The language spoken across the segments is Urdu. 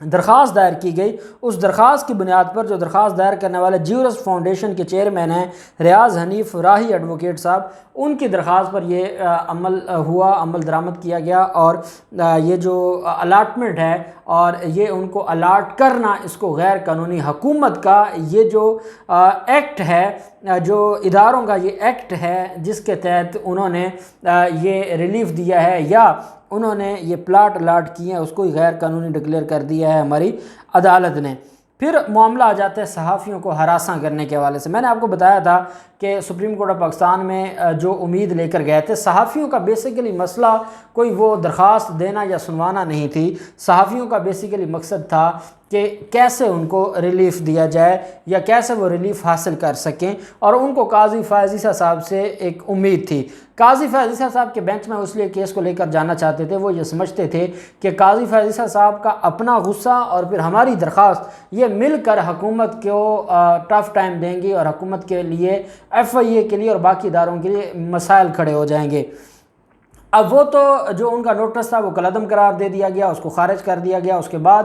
درخواست دائر کی گئی، اس درخواست کی بنیاد پر جو درخواست دائر کرنے والے جیورس فاؤنڈیشن کے چیئرمین ہیں ریاض حنیف راہی ایڈوکیٹ صاحب، ان کی درخواست پر یہ عمل ہوا، عمل درآمد کیا گیا، اور یہ جو الاٹمنٹ ہے اور یہ ان کو الاٹ کرنا، اس کو غیر قانونی حکومت کا یہ جو ایکٹ ہے، جو اداروں کا یہ ایکٹ ہے جس کے تحت انہوں نے یہ ریلیف دیا ہے یا انہوں نے یہ پلاٹ الاٹ کیے ہیں، اس کو ہی غیر قانونی ڈکلیئر کر دیا ہے ہماری عدالت نے۔ پھر معاملہ آ جاتا ہے صحافیوں کو ہراساں کرنے کے حوالے سے۔ میں نے آپ کو بتایا تھا کہ سپریم کورٹ آف پاکستان میں جو امید لے کر گئے تھے، صحافیوں کا بیسیکلی مسئلہ کوئی وہ درخواست دینا یا سنوانا نہیں تھی، صحافیوں کا بیسیکلی مقصد تھا کہ کیسے ان کو ریلیف دیا جائے یا کیسے وہ ریلیف حاصل کر سکیں، اور ان کو قاضی فائز عیسیٰ صاحب سے ایک امید تھی۔ قاضی فائز عیسیٰ صاحب کے بینچ میں اس لیے کیس کو لے کر جانا چاہتے تھے، وہ یہ سمجھتے تھے کہ قاضی فائز عیسیٰ صاحب کا اپنا غصہ اور پھر ہماری درخواست یہ مل کر حکومت کو ٹف ٹائم دیں گی اور حکومت کے لیے ایف آئی اے کے لیے اور باقی اداروں کے لیے مسائل کھڑے ہو جائیں گے۔ اب وہ تو جو ان کا نوٹس تھا وہ کالعدم قرار دے دیا گیا، اس کو خارج کر دیا گیا۔ اس کے بعد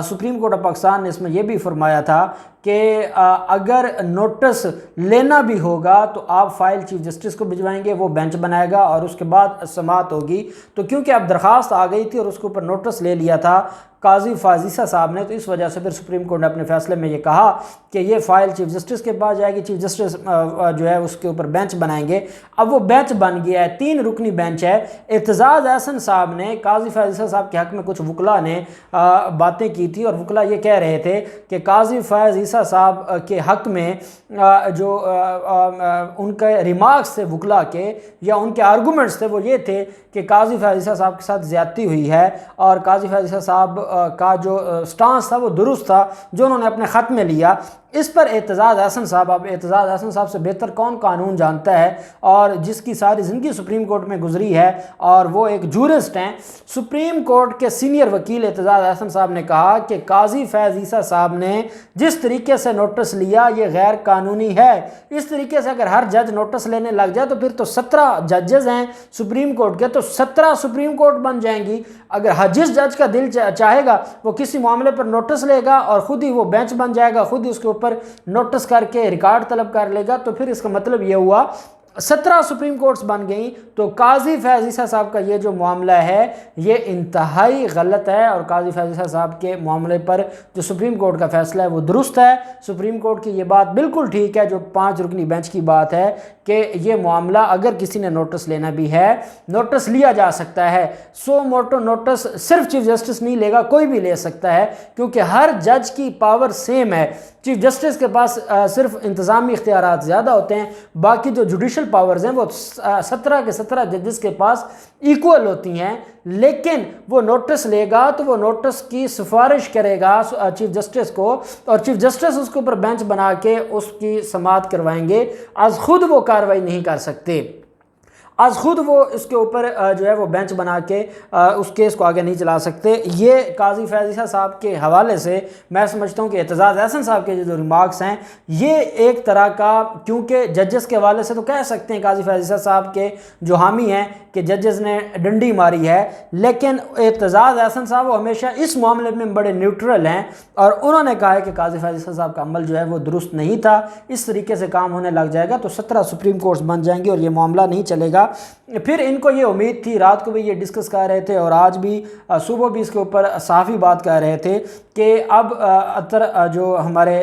سپریم کورٹ آف پاکستان نے اس میں یہ بھی فرمایا تھا کہ اگر نوٹس لینا بھی ہوگا تو آپ فائل چیف جسٹس کو بھجوائیں گے، وہ بینچ بنائے گا اور اس کے بعد سماعت ہوگی۔ تو کیونکہ اب درخواست آ گئی تھی اور اس کے اوپر نوٹس لے لیا تھا قاضی فائز عیسیٰ صاحب نے، تو اس وجہ سے پھر سپریم کورٹ نے اپنے فیصلے میں یہ کہا کہ یہ فائل چیف جسٹس کے پاس جائے گی، چیف جسٹس جو ہے اس کے اوپر بینچ بنائیں گے۔ اب وہ بینچ بن گیا ہے، 3 رکنی بینچ ہے۔ اعتزاز احسن صاحب نے قاضی فائز عیسیٰ صاحب کے حق میں کچھ وکلاء نے باتیں کی تھی، اور وکلاء یہ کہہ رہے تھے کہ قاضی فائز عیسیٰ صاحب کے حق میں جو ان کے ریمارکس تھے وکلاء کے یا ان کے آرگومنٹس تھے وہ یہ تھے کہ قاضی فائز عیسیٰ صاحب کے ساتھ زیادتی ہوئی ہے، اور قاضی فائز عیسیٰ صاحب کا جو سٹانس تھا وہ درست تھا جو انہوں نے اپنے خط میں لیا۔ اس پر اعتزاز احسن صاحب، اب اعتزاز احسن صاحب سے بہتر کون قانون جانتا ہے، اور جس کی ساری زندگی سپریم کورٹ میں گزری ہے اور وہ ایک جورسٹ ہیں، سپریم کورٹ کے سینئر وکیل اعتزاز احسن صاحب نے کہا کہ قاضی فائز عیسیٰ صاحب نے جس طریقے سے نوٹس لیا یہ غیر قانونی ہے۔ اس طریقے سے اگر ہر جج نوٹس لینے لگ جائے تو پھر تو 17 ججز ہیں سپریم کورٹ کے، تو 17 سپریم کورٹ بن جائیں گی۔ اگر جس جج کا دل چاہے گا وہ کسی معاملے پر نوٹس لے گا اور خود ہی وہ بینچ بن جائے گا، خود ہی اس کے اوپر نوٹس کر کے ریکارڈ طلب کر لے گا، تو پھر اس کا مطلب یہ ہوا 17 سپریم کورٹس بن گئیں۔ تو قاضی فائز عیسیٰ صاحب کا یہ جو معاملہ ہے یہ انتہائی غلط ہے، اور قاضی فائز عیسیٰ صاحب کے معاملے پر جو سپریم کورٹ کا فیصلہ ہے وہ درست ہے۔ سپریم کورٹ کی یہ بات بالکل ٹھیک ہے جو 5 رکنی بینچ کی بات ہے کہ یہ معاملہ اگر کسی نے نوٹس لینا بھی ہے نوٹس لیا جا سکتا ہے۔ سو موٹو نوٹس صرف چیف جسٹس نہیں لے گا، کوئی بھی لے سکتا ہے، کیونکہ ہر جج کی پاور سیم ہے۔ چیف جسٹس کے پاس صرف انتظامی اختیارات زیادہ ہوتے ہیں، باقی جو جوڈیشل پاورز ہیں وہ 17 کے 17 ججز کے پاس ایکول ہوتی ہیں، لیکن وہ نوٹس لے گا تو وہ نوٹس کی سفارش کرے گا چیف جسٹس کو، اور چیف جسٹس اس کے اوپر بینچ بنا کے اس کی سماعت کروائیں گے۔ از خود وہ کارروائی نہیں کر سکتے، از خود وہ اس کے اوپر جو ہے وہ بینچ بنا کے اس کیس کو آگے نہیں چلا سکتے۔ یہ قاضی فائز عیسیٰ صاحب کے حوالے سے میں سمجھتا ہوں کہ اعتزاز احسن صاحب کے جو ریمارکس ہیں یہ ایک طرح کا، کیونکہ ججز کے حوالے سے تو کہہ سکتے ہیں قاضی فائز عیسیٰ صاحب کے جو حامی ہیں کہ ججز نے ڈنڈی ماری ہے، لیکن اعتزاز احسن صاحب وہ ہمیشہ اس معاملے میں بڑے نیوٹرل ہیں، اور انہوں نے کہا ہے کہ قاضی فائز عیسیٰ صاحب کا عمل جو ہے وہ درست نہیں تھا۔ اس طریقے سے کام ہونے لگ جائے گا تو 17 سپریم کورٹس بن جائیں گے اور یہ معاملہ نہیں چلے گا۔ پھر ان کو یہ امید تھی، رات کو بھی یہ ڈسکس کر رہے تھے اور آج بھی صبح بھی اس کے اوپر صحافی بات کر رہے تھے کہ اب جو ہمارے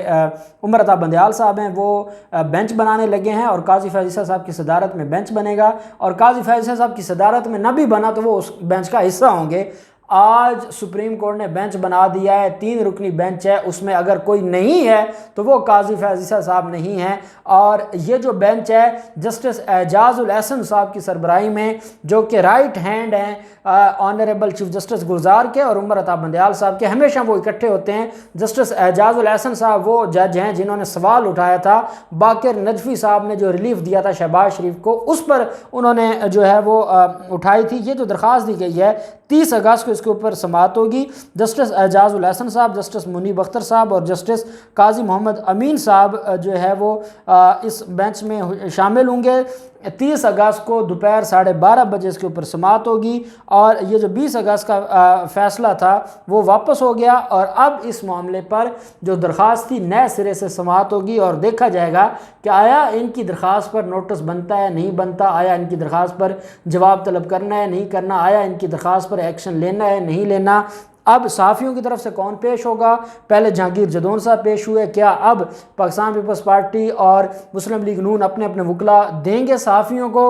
عمر عطا بندیال صاحب ہیں وہ بینچ بنانے لگے ہیں، اور قاضی فائز عیسیٰ صاحب کی صدارت میں بینچ بنے گا، اور قاضی فائز عیسیٰ صاحب کی صدارت میں نہ بھی بنا تو وہ اس بینچ کا حصہ ہوں گے۔ آج سپریم کورٹ نے بینچ بنا دیا ہے، 3 رکنی بینچ ہے، اس میں اگر کوئی نہیں ہے تو وہ قاضی فائز عیسیٰ صاحب نہیں ہیں، اور یہ جو بینچ ہے جسٹس اعجاز الاحسن صاحب کی سربراہی میں، جو کہ رائٹ ہینڈ ہیں آنریبل چیف جسٹس گلزار کے اور عمر عطا بندیال صاحب کے، ہمیشہ وہ اکٹھے ہوتے ہیں۔ جسٹس اعجاز الاحسن صاحب وہ جج ہیں جنہوں نے سوال اٹھایا تھا باقر نجفی صاحب نے جو ریلیف دیا تھا شہباز شریف کو، اس پر انہوں نے جو ہے وہ اٹھائی تھی۔ یہ جو درخواست دی گئی ہے 30 اگست کو اس کے اوپر سماعت ہوگی۔ جسٹس اعجاز الاحسن صاحب، جسٹس منیب اختر صاحب اور جسٹس قاضی محمد امین صاحب جو ہے وہ اس بینچ میں شامل ہوں گے۔ 30 اگست کو دوپہر 12:30 بجے اس کے اوپر سماعت ہوگی، اور یہ جو 20 اگست کا فیصلہ تھا وہ واپس ہو گیا، اور اب اس معاملے پر جو درخواست تھی نئے سرے سے سماعت ہوگی، اور دیکھا جائے گا کہ آیا ان کی درخواست پر نوٹس بنتا ہے نہیں بنتا، آیا ان کی درخواست پر جواب طلب کرنا ہے نہیں کرنا، آیا ان کی درخواست پر ایکشن لینا ہے نہیں لینا۔ اب صحافیوں کی طرف سے کون پیش ہوگا؟ پہلے جہانگیر جدون صاحب پیش ہوئے، کیا اب پاکستان پیپلز پارٹی اور مسلم لیگ نون اپنے اپنے وکلا دیں گے صحافیوں کو؟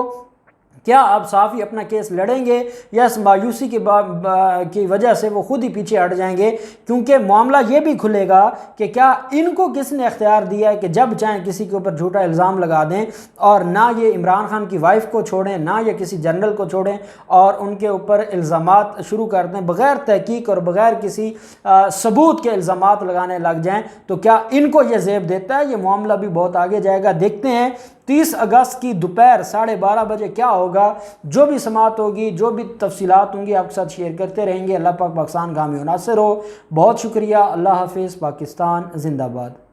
کیا اب صحافی اپنا کیس لڑیں گے، یا اس مایوسی کی وجہ سے وہ خود ہی پیچھے ہٹ جائیں گے؟ کیونکہ معاملہ یہ بھی کھلے گا کہ کیا ان کو کس نے اختیار دیا ہے کہ جب چاہیں کسی کے اوپر جھوٹا الزام لگا دیں، اور نہ یہ عمران خان کی وائف کو چھوڑیں، نہ یہ کسی جنرل کو چھوڑیں، اور ان کے اوپر الزامات شروع کر دیں بغیر تحقیق اور بغیر کسی ثبوت کے الزامات لگانے لگ جائیں؟ تو کیا ان کو یہ زیب دیتا ہے؟ یہ معاملہ بھی بہت آگے جائے گا، دیکھتے ہیں 30 اگست کی دوپہر 12:30 بجے کیا ہوگا۔ جو بھی سماعت ہوگی، جو بھی تفصیلات ہوں گی، آپ کے ساتھ شیئر کرتے رہیں گے۔ اللہ پاک پاکستان کا حامی و ناصر ہو۔ بہت شکریہ، اللہ حافظ، پاکستان زندہ باد۔